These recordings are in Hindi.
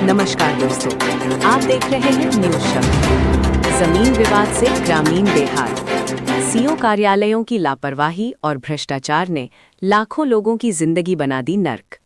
नमस्कार दोस्तों, आप देख रहे हैं न्यूज शब्द। जमीन विवाद से ग्रामीण बेहाल। सीओ कार्यालयों की लापरवाही और भ्रष्टाचार ने लाखों लोगों की जिंदगी बना दी नर्क।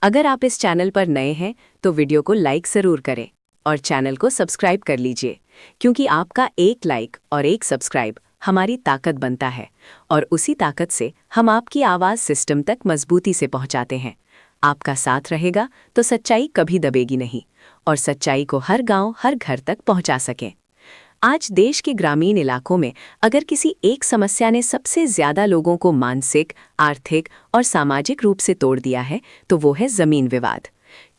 अगर आप इस चैनल पर नए हैं तो वीडियो को लाइक जरूर करें और चैनल को सब्सक्राइब कर लीजिए, क्योंकि आपका एक लाइक और एक सब्सक्राइब हमारी ताकत बनता है और उसी ताकत से हम आपकी आवाज़ सिस्टम तक मजबूती से पहुंचाते हैं। आपका साथ रहेगा तो सच्चाई कभी दबेगी नहीं और सच्चाई को हर गांव, हर घर तक पहुंचा सकें। आज देश के ग्रामीण इलाकों में अगर किसी एक समस्या ने सबसे ज्यादा लोगों को मानसिक, आर्थिक और सामाजिक रूप से तोड़ दिया है तो वो है जमीन विवाद।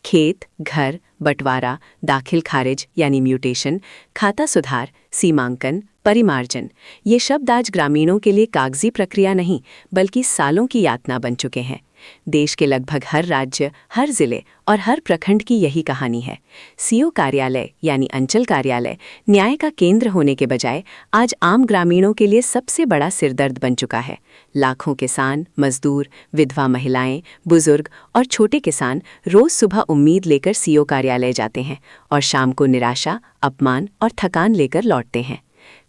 खेत, घर, बंटवारा, दाखिल खारिज यानी म्यूटेशन, खाता सुधार, सीमांकन, परिमार्जन, ये शब्द आज ग्रामीणों के लिए कागजी प्रक्रिया नहीं बल्कि सालों की यातना बन चुके हैं। देश के लगभग हर राज्य, हर जिले और हर प्रखंड की यही कहानी है। सीओ कार्यालय यानी अंचल कार्यालय न्याय का केंद्र होने के बजाय आज आम ग्रामीणों के लिए सबसे बड़ा सिरदर्द बन चुका है। लाखों किसान, मजदूर, विधवा महिलाएं, बुजुर्ग और छोटे किसान रोज सुबह उम्मीद लेकर सीओ कार्यालय जाते हैं और शाम को निराशा, अपमान और थकान लेकर लौटते हैं।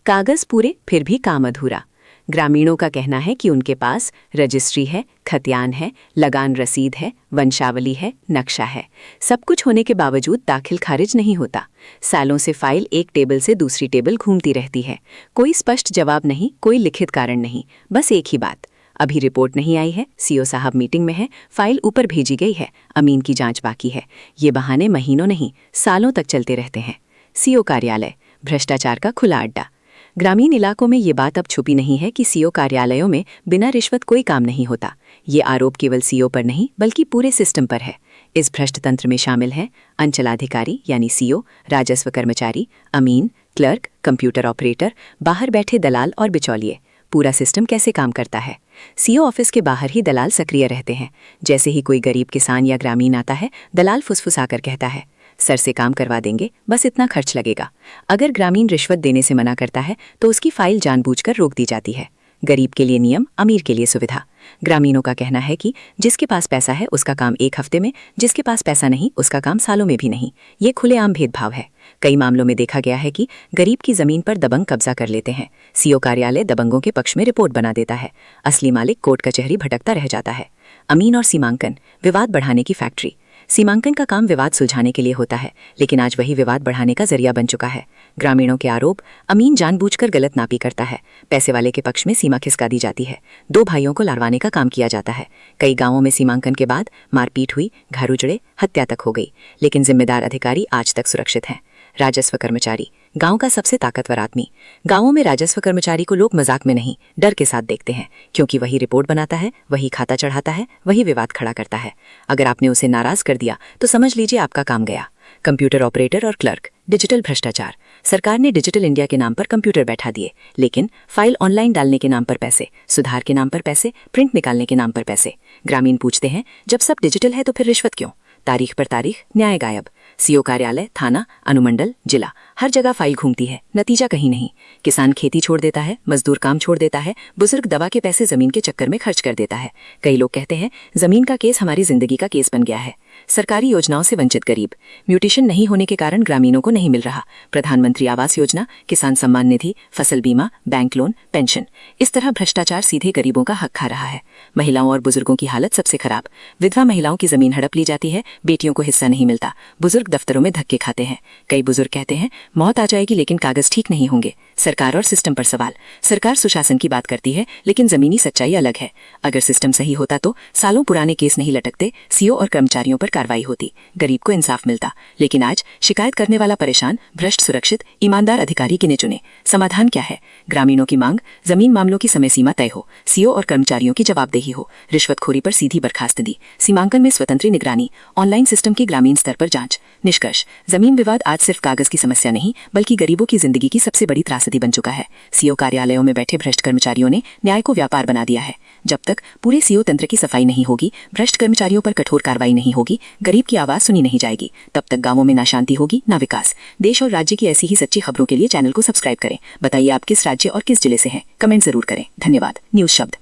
कागज पूरे फिर भी काम अधूरा। ग्रामीणों का कहना है कि उनके पास रजिस्ट्री है, खतियान है, लगान रसीद है, वंशावली है, नक्शा है। सब कुछ होने के बावजूद दाखिल खारिज नहीं होता। सालों से फाइल एक टेबल से दूसरी टेबल घूमती रहती है। कोई स्पष्ट जवाब नहीं, कोई लिखित कारण नहीं, बस एक ही बात, अभी रिपोर्ट नहीं आई है, सीओ साहब मीटिंग में है, फाइल ऊपर भेजी गई है, अमीन की जांच बाकी है। ये बहाने महीनों नहीं, सालों तक चलते रहते हैं। सीओ कार्यालय, भ्रष्टाचार का खुला अड्डा। ग्रामीण इलाकों में ये बात अब छुपी नहीं है कि सीओ कार्यालयों में बिना रिश्वत कोई काम नहीं होता। ये आरोप केवल सीओ पर नहीं बल्कि पूरे सिस्टम पर है। इस भ्रष्ट तंत्र में शामिल हैं अंचलाधिकारी यानी सीओ, राजस्व कर्मचारी, अमीन, क्लर्क, कंप्यूटर ऑपरेटर, बाहर बैठे दलाल और बिचौलिए। पूरा सिस्टम कैसे काम करता है? सीओ ऑफिस के बाहर ही दलाल सक्रिय रहते हैं। जैसे ही कोई गरीब किसान या ग्रामीण आता है, दलाल फुसफुसाकर कहता है, सर से काम करवा देंगे, बस इतना खर्च लगेगा। अगर ग्रामीण रिश्वत देने से मना करता है तो उसकी फाइल जानबूझकर रोक दी जाती है। गरीब के लिए नियम, अमीर के लिए सुविधा। ग्रामीणों का कहना है कि जिसके पास पैसा है उसका काम एक हफ्ते में, जिसके पास पैसा नहीं उसका काम सालों में भी नहीं। ये खुलेआम भेदभाव है। कई मामलों में देखा गया है कि गरीब की जमीन पर दबंग कब्जा कर लेते हैं। सीओ कार्यालय दबंगों के पक्ष में रिपोर्ट बना देता है। असली मालिक कोर्ट कचहरी भटकता रह जाता है। अमीन और सीमांकन, विवाद बढ़ाने की फैक्ट्री। सीमांकन का काम विवाद सुलझाने के लिए होता है, लेकिन आज वही विवाद बढ़ाने का जरिया बन चुका है। ग्रामीणों के आरोप, अमीन जानबूझकर गलत नापी करता है, पैसे वाले के पक्ष में सीमा खिसका दी जाती है, दो भाइयों को लड़वाने का काम किया जाता है। कई गांवों में सीमांकन के बाद मारपीट हुई, घर उजड़े, हत्या तक हो गई, लेकिन जिम्मेदार अधिकारी आज तक सुरक्षित हैं। राजस्व कर्मचारी, गांव का सबसे ताकतवर आदमी। गांवों में राजस्व कर्मचारी को लोग मजाक में नहीं, डर के साथ देखते हैं, क्योंकि वही रिपोर्ट बनाता है, वही खाता चढ़ाता है, वही विवाद खड़ा करता है। अगर आपने उसे नाराज कर दिया तो समझ लीजिए आपका काम गया। कंप्यूटर ऑपरेटर और क्लर्क, डिजिटल भ्रष्टाचार। सरकार ने डिजिटल इंडिया के नाम पर कंप्यूटर बैठा दिए, लेकिन फाइल ऑनलाइन डालने के नाम पर पैसे, सुधार के नाम पर पैसे, प्रिंट निकालने के नाम पर पैसे। ग्रामीण पूछते हैं, जब सब डिजिटल है तो फिर रिश्वत क्यों? तारीख पर तारीख, न्याय गायब। सीओ कार्यालय, थाना, अनुमंडल, जिला, हर जगह फाइल घूमती है, नतीजा कहीं नहीं। किसान खेती छोड़ देता है, मजदूर काम छोड़ देता है, बुजुर्ग दवा के पैसे जमीन के चक्कर में खर्च कर देता है। कई लोग कहते हैं जमीन का केस हमारी जिंदगी का केस बन गया है। सरकारी योजनाओं से वंचित गरीब, म्यूटेशन नहीं होने के कारण ग्रामीणों को नहीं मिल रहा। प्रधानमंत्री आवास योजना, किसान सम्मान निधि, फसल बीमा, बैंक लोन, पेंशन, इस तरह भ्रष्टाचार सीधे गरीबों का हक खा रहा है। महिलाओं और बुजुर्गों की हालत सबसे खराब। विधवा महिलाओं की जमीन हड़प ली जाती है, बेटियों को हिस्सा नहीं मिलता, बुजुर्ग दफ्तरों में धक्के खाते हैं। कई बुजुर्ग कहते हैं मौत आ जाएगी लेकिन कागज ठीक नहीं होंगे। सरकार और सिस्टम पर सवाल। सरकार सुशासन की बात करती है, लेकिन जमीनी सच्चाई अलग है। अगर सिस्टम सही होता तो सालों पुराने केस नहीं लटकते, सीओ और कर्मचारियों पर कार्रवाई होती, गरीब को इंसाफ मिलता। लेकिन आज शिकायत करने वाला परेशान, भ्रष्ट सुरक्षित, ईमानदार अधिकारी गिने चुने। समाधान क्या है? ग्रामीणों की मांग, जमीन मामलों की समय सीमा तय हो, सीओ और कर्मचारियों की जवाबदेही हो, रिश्वतखोरी पर सीधी बर्खास्तगी, सीमांकन में स्वतंत्र निगरानी, ऑनलाइन सिस्टम की ग्रामीण स्तर पर जांच। निष्कर्ष, जमीन विवाद आज सिर्फ कागज की समस्या नहीं बल्कि गरीबों की जिंदगी की सबसे बड़ी त्रासदी बन चुका है। सीओ कार्यालयों में बैठे भ्रष्ट कर्मचारियों ने न्याय को व्यापार बना दिया है। जब तक पूरे सीओ तंत्र की सफाई नहीं होगी, भ्रष्ट कर्मचारियों पर कठोर कार्रवाई नहीं होगी, गरीब की आवाज सुनी नहीं जाएगी, तब तक गांवों में ना शांति होगी ना विकास। देश और राज्य की ऐसी ही सच्ची खबरों के लिए चैनल को सब्सक्राइब करें। बताइए आप किस राज्य और किस जिले से हैं, कमेंट जरूर करें। धन्यवाद। न्यूज शब्द।